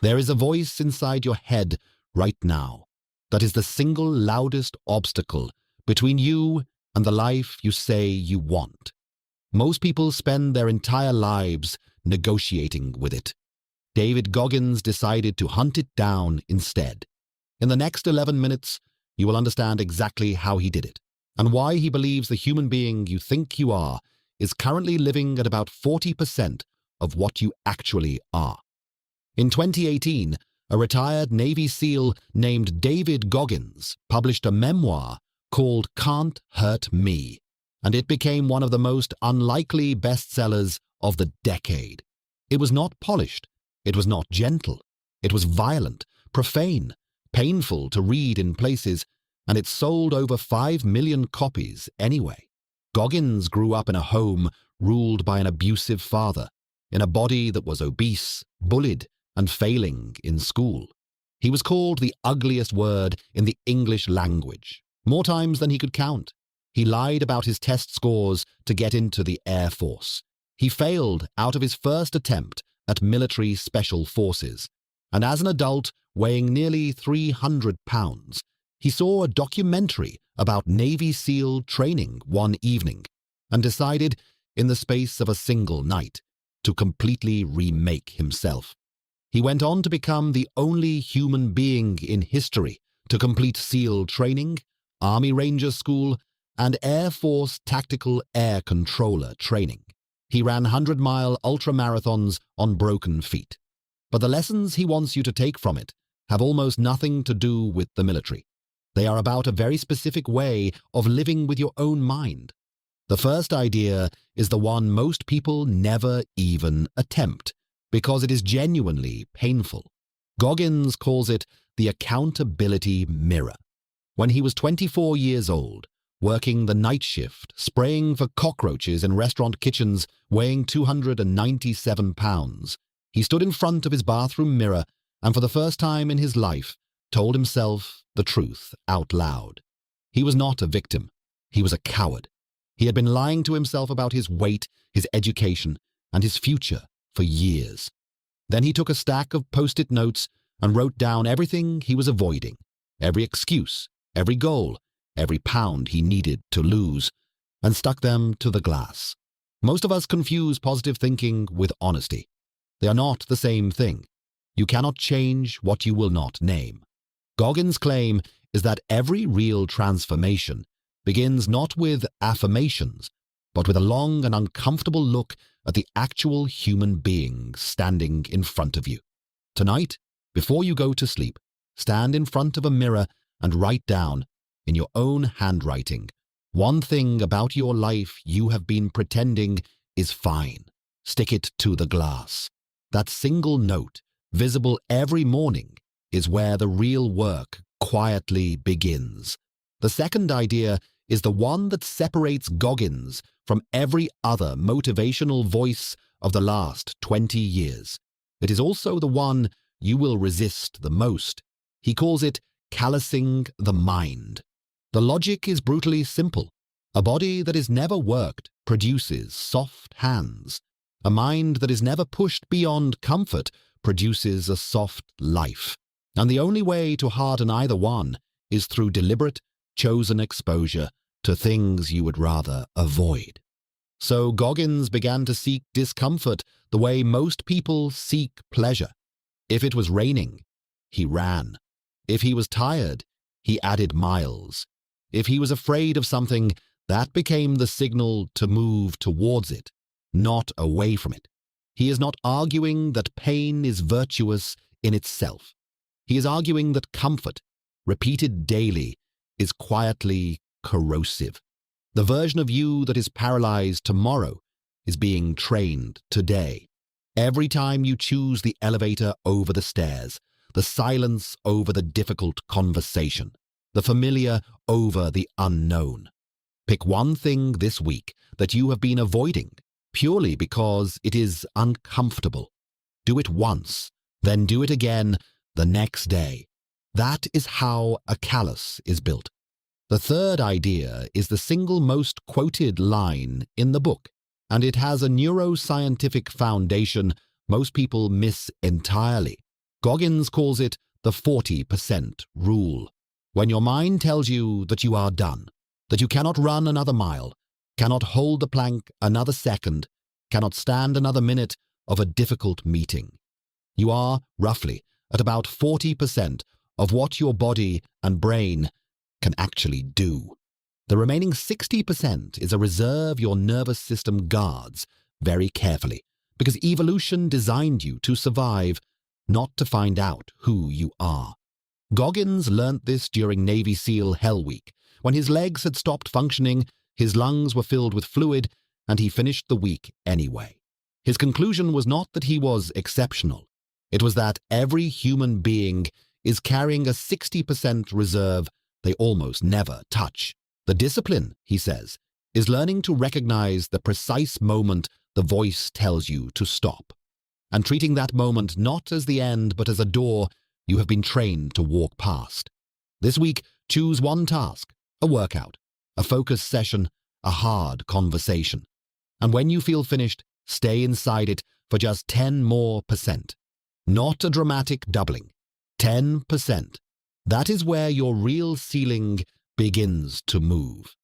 There is a voice inside your head right now that is the single loudest obstacle between you and the life you say you want. Most people spend their entire lives negotiating with it. David Goggins decided to hunt it down instead. In the next 11 minutes, you will understand exactly how he did it and why he believes the human being you think you are is currently living at about 40% of what you actually are. In 2018, a retired Navy SEAL named David Goggins published a memoir called Can't Hurt Me, and it became one of the most unlikely bestsellers of the decade. It was not polished. It was not gentle. It was violent, profane, painful to read in places, and it sold over 5 million copies anyway. Goggins grew up in a home ruled by an abusive father, in a body that was obese, bullied, and failing in school. He was called the ugliest word in the English language, more times than he could count. He lied about his test scores to get into the Air Force. He failed out of his first attempt at military special forces, and as an adult weighing nearly 300 pounds, he saw a documentary about Navy SEAL training one evening and decided, in the space of a single night, to completely remake himself. He went on to become the only human being in history to complete SEAL training, Army Ranger School, and Air Force Tactical Air Controller training. He ran 100-mile ultramarathons on broken feet. But the lessons he wants you to take from it have almost nothing to do with the military. They are about a very specific way of living with your own mind. The first idea is the one most people never even attempt, because it is genuinely painful. Goggins calls it the accountability mirror. When he was 24 years old, working the night shift, spraying for cockroaches in restaurant kitchens, weighing 297 pounds, he stood in front of his bathroom mirror and for the first time in his life told himself the truth out loud. He was not a victim. He was a coward. He had been lying to himself about his weight, his education, and his future for years. Then he took a stack of post-it notes and wrote down everything he was avoiding, every excuse, every goal, every pound he needed to lose, and stuck them to the glass. Most of us confuse positive thinking with honesty. They are not the same thing. You cannot change what you will not name. Goggins' claim is that every real transformation begins not with affirmations, but with a long and uncomfortable look at the actual human being standing in front of you. Tonight, before you go to sleep, stand in front of a mirror and write down, in your own handwriting, one thing about your life you have been pretending is fine. Stick it to the glass. That single note, visible every morning, is where the real work quietly begins. The second idea is the one that separates Goggins from every other motivational voice of the last 20 years. It is also the one you will resist the most. He calls it callusing the mind. The logic is brutally simple. A body that is never worked produces soft hands. A mind that is never pushed beyond comfort produces a soft life. And the only way to harden either one is through deliberate, chosen exposure to things you would rather avoid. So Goggins began to seek discomfort the way most people seek pleasure. If it was raining, he ran. If he was tired, he added miles. If he was afraid of something, that became the signal to move towards it, not away from it. He is not arguing that pain is virtuous in itself. He is arguing that comfort, repeated daily, is quietly corrosive. The version of you that is paralyzed tomorrow is being trained today. Every time you choose the elevator over the stairs, the silence over the difficult conversation, the familiar over the unknown. Pick one thing this week that you have been avoiding purely because it is uncomfortable. Do it once, then do it again the next day. That is how a callus is built. The third idea is the single most quoted line in the book, and it has a neuroscientific foundation most people miss entirely. Goggins calls it the 40% rule. When your mind tells you that you are done, that you cannot run another mile, cannot hold the plank another second, cannot stand another minute of a difficult meeting. You are, roughly, at about 40% of what your body and brain can actually do. The remaining 60% is a reserve your nervous system guards very carefully, because evolution designed you to survive, not to find out who you are. Goggins learnt this during Navy SEAL Hell Week, when his legs had stopped functioning, his lungs were filled with fluid, and he finished the week anyway. His conclusion was not that he was exceptional. It was that every human being is carrying a 60% reserve they almost never touch. The discipline, he says, is learning to recognize the precise moment the voice tells you to stop, and treating that moment not as the end but as a door you have been trained to walk past. This week, choose one task, a workout, a focus session, a hard conversation. And when you feel finished, stay inside it for just 10% more. Not a dramatic doubling. 10%. That is where your real ceiling begins to move.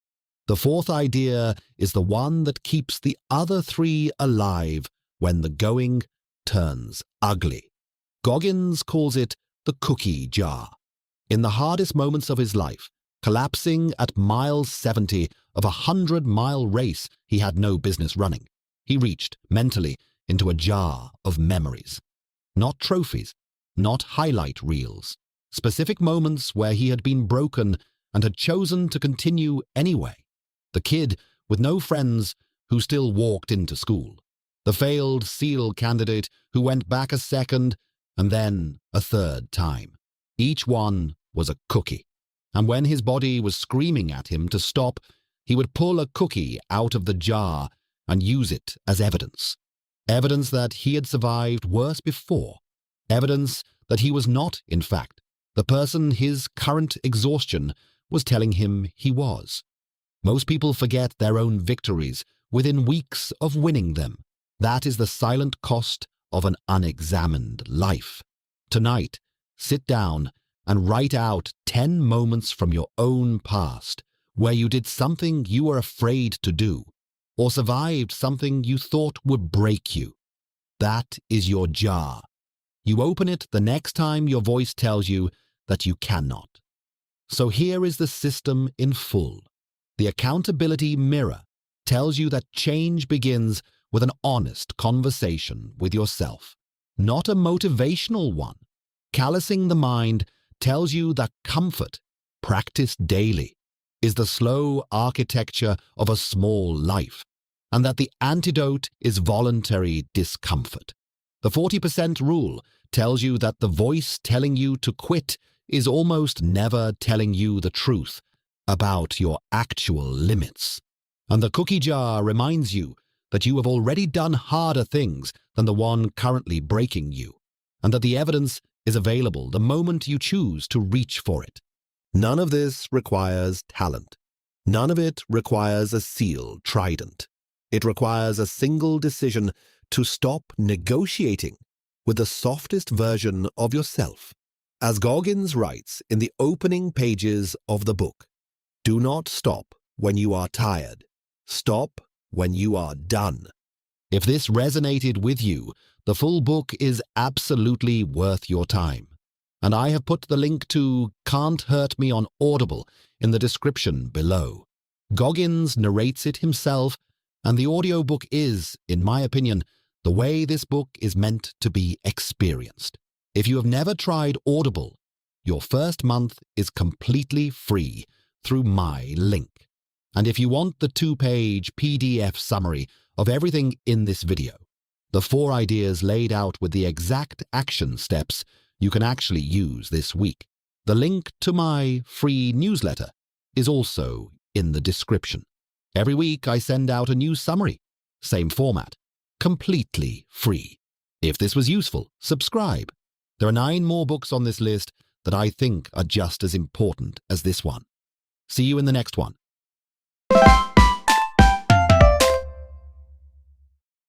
The fourth idea is the one that keeps the other three alive when the going turns ugly. Goggins calls it the cookie jar. In the hardest moments of his life, collapsing at mile 70 of a 100-mile race he had no business running, he reached, mentally, into a jar of memories. Not trophies, not highlight reels. Specific moments where he had been broken and had chosen to continue anyway. The kid with no friends who still walked into school. The failed SEAL candidate who went back a second and then a third time. Each one was a cookie. And when his body was screaming at him to stop, he would pull a cookie out of the jar and use it as evidence. Evidence that he had survived worse before. Evidence that he was not, in fact, the person his current exhaustion was telling him he was. Most people forget their own victories within weeks of winning them. That is the silent cost of an unexamined life. Tonight, sit down and write out 10 moments from your own past where you did something you were afraid to do, or survived something you thought would break you. That is your jar. You open it the next time your voice tells you that you cannot. So here is the system in full. The accountability mirror tells you that change begins with an honest conversation with yourself, not a motivational one. Callusing the Mind tells you that comfort, practiced daily, is the slow architecture of a small life, and that the antidote is voluntary discomfort. The 40% rule tells you that the voice telling you to quit is almost never telling you the truth about your actual limits. And the cookie jar reminds you that you have already done harder things than the one currently breaking you, and that the evidence is available the moment you choose to reach for it. None of this requires talent. None of it requires a SEAL trident. It requires a single decision to stop negotiating with the softest version of yourself. As Goggins writes in the opening pages of the book, do not stop when you are tired. Stop when you are done. If this resonated with you, the full book is absolutely worth your time. And I have put the link to Can't Hurt Me on Audible in the description below. Goggins narrates it himself, and the audiobook is, in my opinion, the way this book is meant to be experienced. If you have never tried Audible, your first month is completely free through my link. And if you want the 2-page PDF summary of everything in this video, the 4 ideas laid out with the exact action steps you can actually use this week, the link to my free newsletter is also in the description. Every week I send out a new summary, same format, completely free. If this was useful, subscribe. There are 9 more books on this list that I think are just as important as this one. See you in the next one.